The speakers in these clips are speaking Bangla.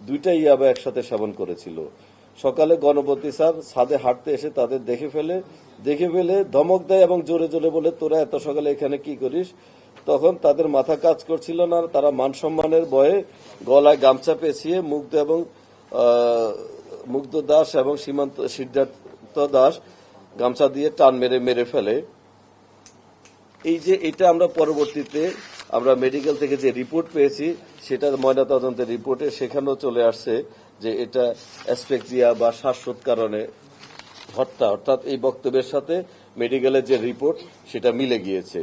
দুইটাই ইয়াবা একসাথে সেবন করেছিল। সকালে গণপতি স্যার ছাদে হাঁটতে এসে তাদের দেখে ফেলে ধমক দেয় এবং জোরে জোরে বলে, তোরা এত সকালে এখানে কি করিস? তখন তাদের মাথা কাজ করছিল না, তারা মান সম্মানের ভয়ে গলায় গামছা পেঁচিয়ে মুগ্ধ দাস এবং সিদ্ধার্থ দাস গামছা দিয়ে টান মেরে ফেলে। এই যে এটা আমরা পরবর্তীতে আমরা মেডিকেল থেকে যে রিপোর্ট পেয়েছি, সেটা ময়নাতদন্তের রিপোর্টে সেখানেও চলে আসছে যে এটা অ্যাসফেক্সিয়া বা শ্বাসরোধ কারণে হত্যা, অর্থাৎ এই বক্তব্যের সাথে মেডিকেলের যে রিপোর্ট সেটা মিলে গিয়েছে।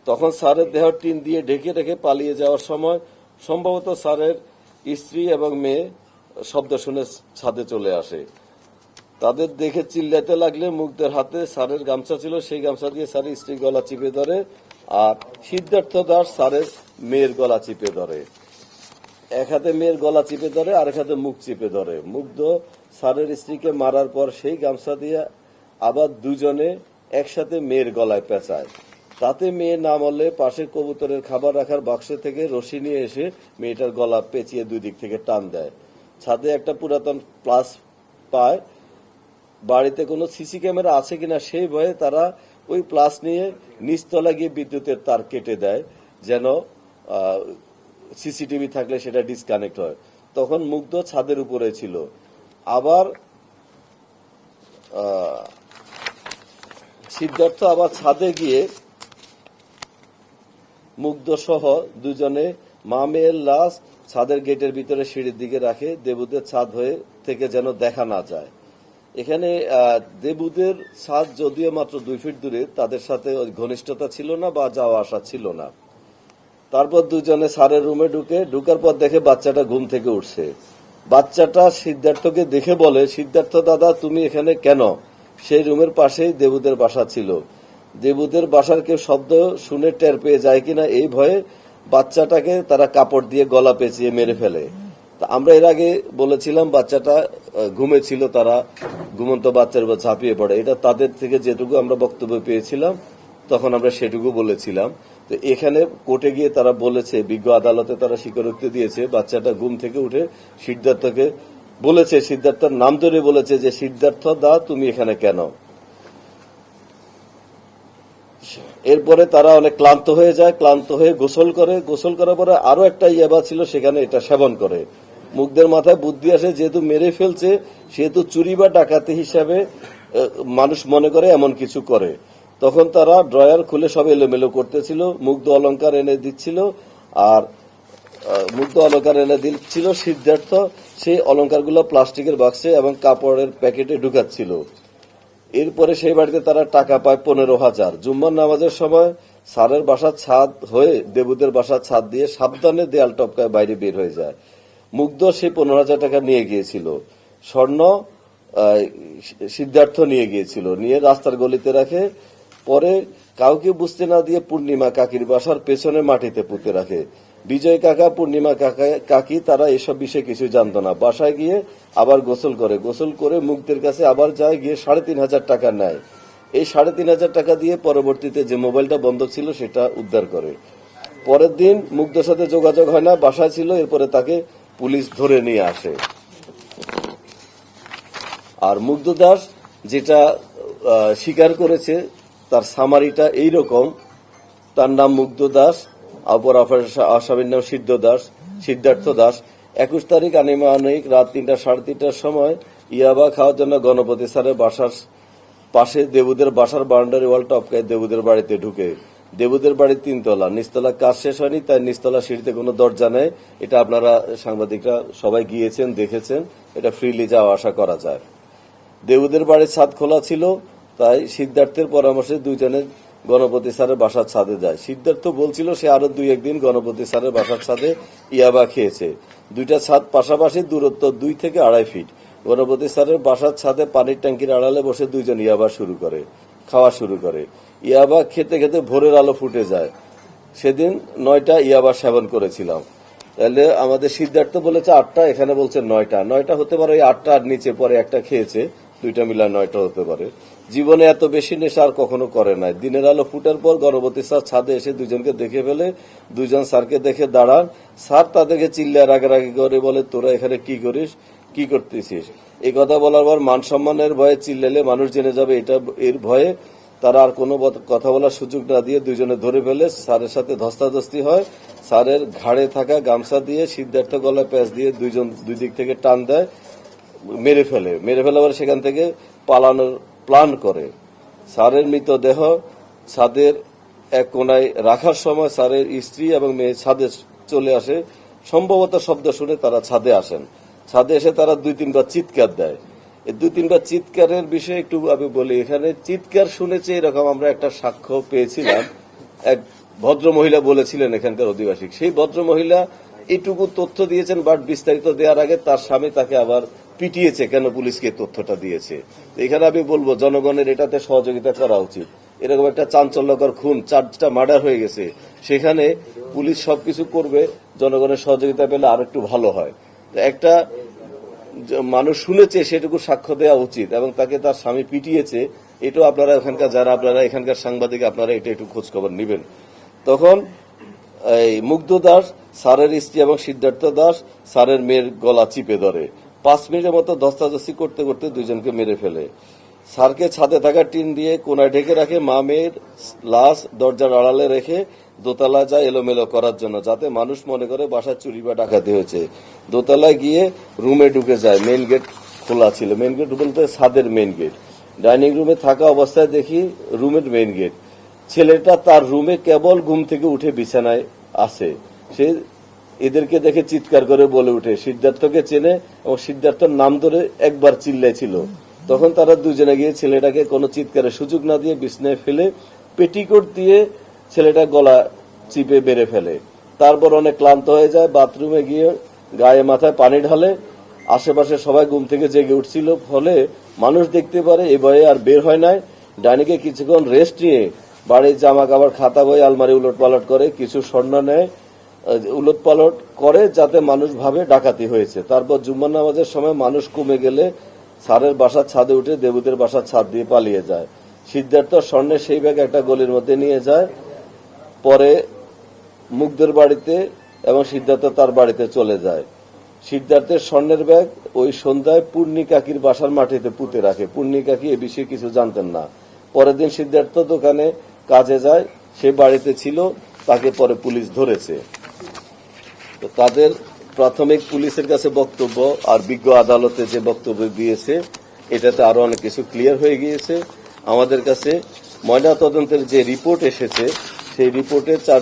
তখন স্যারের দেহ টিন দিয়ে ঢেকে রেখে পালিয়ে যাওয়ার সময় সম্ভবত স্যারের স্ত্রী এবং মেয়ে শব্দ শুনে ছাদে চলে আসে। তাদের দেখে চিল্লাতে লাগলে মুগ্ধের হাতে স্যারের গামছা ছিল, সেই গামছা দিয়ে স্যারের স্ত্রী গলা চিপে ধরে, আর সিদ্ধার্থ দাস স্যারের মেয়ের গলা চিপে ধরে। এক হাতে মেয়ের গলা চিপে ধরে, আরেক হাতে মুখ চিপে ধরে। মুগ্ধ স্যারের স্ত্রীকে মারার পর সেই গামছা দিয়ে আবার দুজনে একসাথে মেয়ের গলায় পেঁচায়। তাতে মেয়ে না মরলে পাশে কবুতরের খাবার রাখার বাক্স থেকে রশি নিয়ে এসে মেয়েটার গলা পেঁচিয়ে দুই দিক থেকে টান দেয়। ছাদে একটা পুরাতন প্লাস পায়। বাড়িতে কোনো সিসি ক্যামেরা আছে কিনা সেই ভয়ে তারা ওই প্লাস নিয়ে নিচতলা গিয়ে বিদ্যুতের তার কেটে দেয়, যেন সিসিটিভি থাকলে সেটা ডিসকানেক্ট হয়। তখন মুগ্ধ ছাদের উপরে ছিল। আবার সিদ্ধার্থ আবার ছাদে গিয়ে মুগ্ধ সহ দুজনে মা মেয়ের লাশ ছাদের গেটের ভিতরে সিঁড়ির দিকে রাখে, দেবুদের ছাদ হয়ে থেকে যেন দেখা না যায়। এখানে দেবুদের ছাদ যদিও মাত্র 2 ফিট দূরে, তাদের সাথে ঘনিষ্ঠতা ছিল না বা যাওয়া আসা ছিল না। তারপর দুজনে স্যারের রুমে ঢুকার পর দেখে বাচ্চাটা ঘুম থেকে উঠছে। বাচ্চাটা সিদ্ধার্থকে দেখে বলে, সিদ্ধার্থ দাদা তুমি এখানে কেন? সেই রুমের পাশেই দেবুদের বাসা ছিল। দেবুদের বাসার কেউ শব্দ শুনে টের পেয়ে যায় কিনা এই ভয়ে বাচ্চাটাকে তারা কাপড় দিয়ে গলা পেঁচিয়ে মেরে ফেলে। আমরা এর আগে বলেছিলাম বাচ্চাটা ঘুমে ছিল, তারা ঘুমন্ত বাচ্চার উপর ঝাঁপিয়ে পড়ে। এটা তাদের থেকে যেটুকু আমরা বক্তব্য পেয়েছিলাম তখন আমরা সেটুকু বলেছিলাম। তো এখানে কোর্টে গিয়ে তারা বলেছে, বিজ্ঞ আদালতে তারা স্বীকারোক্তি দিয়েছে, বাচ্চাটা ঘুম থেকে উঠে সিদ্ধার্থকে বলেছে, সিদ্ধার্থর নাম ধরে বলেছে যে সিদ্ধার্থ দা তুমি এখানে কেন? এরপরে তারা অনেক ক্লান্ত হয়ে যায়, ক্লান্ত হয়ে গোসল করার পরে আরো একটা ইয়াবা ছিল সেখানে, এটা সেবন করে। মুগ্ধের মাথায় বুদ্ধি আসে, যেহেতু মেরে ফেলছে সেহেতু চুরি বা ডাকাতি হিসাবে মানুষ মনে করে এমন কিছু করে। তখন তারা ড্রয়ার খুলে সব এলোমেলো করতেছিল। মুগ্ধ অলংকার এনে দিচ্ছিল সিদ্ধার্থ সেই অলংকারগুলো প্লাস্টিকের বাক্সে এবং কাপড়ের প্যাকেটে ঢুকাচ্ছিল। এরপরে সেই বাড়িতে তারা টাকা পায় 15,000। জুম্মার নামাজের সময় স্যারের বাসার ছাদ হয়ে দেবুদের বাসার ছাদ দিয়ে সাবধানে দেয়াল টপকায় বাইরে বের হয়ে যায়। মুগ্ধ সেই 15,000 টাকা নিয়ে গিয়েছিল। স্বর্ণ সিদ্ধার্থ নিয়ে গিয়েছিল, নিয়ে রাস্তার গলিতে রাখে। পরে কাউকে বুঝতে না দিয়ে পূর্ণিমা কাকির বাসার পেছনে মাটিতে পুঁতে রাখে। বিজয় কাকা, পূর্ণিমা কাকি তারা এসব বিষয়ে কিছু জানত না। বাসায় গিয়ে আবার গোসল করে মুগ্ধের কাছে আবার যায়, গিয়ে 3,500 টাকা নেয়। এই 3,500 টাকা দিয়ে পরবর্তীতে যে মোবাইলটা বন্ধ ছিল সেটা উদ্ধার করে। পরের দিন মুগ্ধের সাথে যোগাযোগ হয় না, বাসায় ছিল। এরপরে তাকে পুলিশ ধরে নিয়ে আসে। আর মুগ্ধ দাস যেটা স্বীকার করেছে তার সামারিটা এইরকম। তার নাম মুগ্ধ দাস, অপর আসামির নাম সিদ্ধার্থ দাস। 21 তারিখ আনুমানিক রাত 3টা 3:30টার সময় ইয়াবা খাওয়ার জন্য গণপতি স্যারের বাসার পাশে দেবুদের বাসার বাউন্ডারি ওয়াল টপকায় দেবুদের বাড়িতে ঢুকে। দেবুদের বাড়ির 3 তলা, নিচতলা কাজ শেষ হয়নি, তাই নিচতলা সিঁড়িতে কোনো দরজা নেই। এটা আপনারা সাংবাদিকরা সবাই গিয়েছেন, দেখেছেন, এটা ফ্রিলি যাওয়া আসা করা যায়। দেবুদের বাড়ির ছাদ খোলা ছিল, তাই সিদ্ধার্থের পরামর্শে দুজনের গণপতি স্যারের বাসার ছাদে যায়। সিদ্ধার্থ বলছিল সে আরো 2-1 দিন গণপতি স্যারের বাসার ছাদে ইয়াবা খেয়েছে। দুইটা ছাদ পাশাপাশি, দূরত্ব 2 থেকে 2.5 ফিট। গণপতি স্যারের বাসার ছাদে পানির ট্যাঙ্কির আড়ালে বসে দুইজন খাওয়া শুরু করে। ইয়াবা খেতে খেতে ভোরের আলো ফুটে যায়। সেদিন 9টা ইয়াবা সেবন করেছিলাম। তাহলে আমাদের সিদ্ধার্থ বলেছে 8টা, এখানে বলছে 9টা। 9টা হতে পারে, ওই 8টা আর নিচে পরে একটা খেয়েছে, দুইটা মিলা 9টা হতে পারে। জীবনে এত বেশি নেশা আর কখনো করে নাই। দিনের আলো ফুটার পর গণপতি স্যার ছাদে এসে দুজনকে দেখে ফেলে, দুজন স্যারকে দেখে দাঁড়ান। স্যার তাদেরকে চিল্লায় রাগারাগি করে বলে, তোরা এখানে কি করিস, কি করতেছিস? এই কথা বলার পর মান সম্মানের ভয়ে চিল্লালে মানুষ জেনে যাবে, এটা এর ভয়ে তারা আর কোনো কথা বলার সুযোগ না দিয়ে দুজনে ধরে ফেলে স্যারের সাথে ধস্তাধস্তি হয়। স্যারের ঘাড়ে থাকা গামছা দিয়ে সিদ্ধার্থ গলায় প্যাঁচ দিয়ে দুইজন দুই দিক থেকে টান দেয়, মেরে ফেলে পরে সেখান থেকে পালানোর প্ল্যান করে। স্যারের মৃতদেহ ছাদের এক কোনায় রাখার সময় স্যারের স্ত্রী এবং মেয়ে ছাদে চলে আসে। সম্ভবত শব্দ শুনে তারা ছাদে আসেন। ছাদে এসে তারা 2-3 বার চিৎকার দেয়। এই 2-3 বার চিৎকারের বিষয়ে একটু আমি বলি। এখানে চিৎকার শুনেছে এরকম আমরা একটা সাক্ষ্য পেয়েছিলাম। এক ভদ্র মহিলা বলেছিলেন এখানকার অধিবাসী। সেই ভদ্র মহিলা এইটুকু তথ্য দিয়েছেন, বাট বিস্তারিত দেওয়ার আগে তার স্বামী তাকে আবার পিটিয়েছে কেন পুলিশকে তথ্যটা দিয়েছে। এখানে আমি বলবো জনগণের এটাতে সহযোগিতা করা উচিত। এরকম একটা চাঞ্চল্যকর খুন, 4টা মার্ডার হয়ে গেছে, সেখানে পুলিশ সবকিছু করবে, জনগণের সহযোগিতা পেলে আর একটু ভালো হয়। একটা মানুষ শুনেছে সেটুকু সাক্ষ্য দেওয়া উচিত, এবং তাকে তার স্বামী পিটিয়েছে, এটাও আপনারা এখানকার যারা আপনারা এখানকার সাংবাদিক আপনারা এটা একটু খোঁজ খবর নেবেন। তখন এই মুগ্ধ দাস স্যারের স্ত্রী এবং সিদ্ধার্থ দাস স্যারের মেয়ের গলা চিপে ধরে 5 মিনিটের মতো ধস্তাধস্তি করতে করতে দুজনকে মেরে ফেলে। স্যারকে ছাদে থাকা টিন দিয়ে কোনায় ঢেকে রাখে। মা মেয়ের লাশ দরজার আড়ালে রেখে দোতলা যায় এলোমেলো করার জন্য, যাতে মানুষ মনে করে বাসায় চুরি বা ডাকাতি হয়েছে। দোতলায় গিয়ে রুমে ঢুকে যায়, মেইন গেট খোলা ছিল। মেইন গেট বলতে ছাদের মেইন গেট। ডাইনিং রুমে থাকা অবস্থায় দেখি রুমের মেইন গেট। ছেলেটা তার রুমে কেবল ঘুম থেকে উঠে বিছানায় আছে। সে এদেরকে দেখে চিৎকার করে বলে উঠে সিদ্ধার্থকে চেনে এবং সিদ্ধার্থর নাম ধরে একবার চিল্লাইছিল। তখন তারা দুজনে গিয়ে ছেলেটাকে কোনো চিৎকারের সুযোগ না দিয়ে বিছানায় ফেলে পেটিকোট দিয়ে ছেলেটা গলা চিপে বেড়ে ফেলে। তারপর অনেক ক্লান্ত হয়ে যায়, বাথরুমে গিয়ে গায়ে মাথায় পানি ঢালে। আশেপাশে সবাই ঘুম থেকে জেগে উঠছিল, ফলে মানুষ দেখতে পারে, এ ভয়ে আর বের হয় নাই। ডাইনিকে কিছুক্ষণ রেস্ট নিয়ে বাড়ির জামা কাপড় খাতা বই আলমারি উলটপালট করে, কিছু স্বর্ণ নেয়, উলটপালট করে যাতে মানুষ ভাবে ডাকাতি হয়েছে। তারপর জুম্মার নামাজের সময় মানুষ কমে গেলে স্যারের বাসার ছাদে উঠে দেবুদের বাসার ছাদ দিয়ে পালিয়ে যায়। সিদ্ধার্থ স্বর্ণের সেই ব্যাগ একটা গলির মধ্যে নিয়ে যায়। পরে মুগ্ধের বাড়িতে এবং সিদ্ধার্থ তার বাড়িতে চলে যায়। সিদ্ধার্থের স্বর্ণের ব্যাগ ওই সন্ধ্যায় পূর্ণি কাকির বাসার মাটিতে পুঁতে রাখে। পূর্ণি কাকি এ বিষয়ে কিছু জানতেন না। পরের দিন সিদ্ধার্থ দোকানে কাজে যায়, সে বাড়িতে ছিল, তাকে পরে পুলিশ ধরেছে। তো তাদের প্রাথমিক পুলিশের কাছে বক্তব্য আর বিজ্ঞ আদালতে যে বক্তব্য দিয়েছে, এটাতে আরো অনেক কিছু ক্লিয়ার হয়ে গিয়েছে। আমাদের কাছে ময়নাতদন্তের যে রিপোর্ট এসেছে, সেই রিপোর্টে 4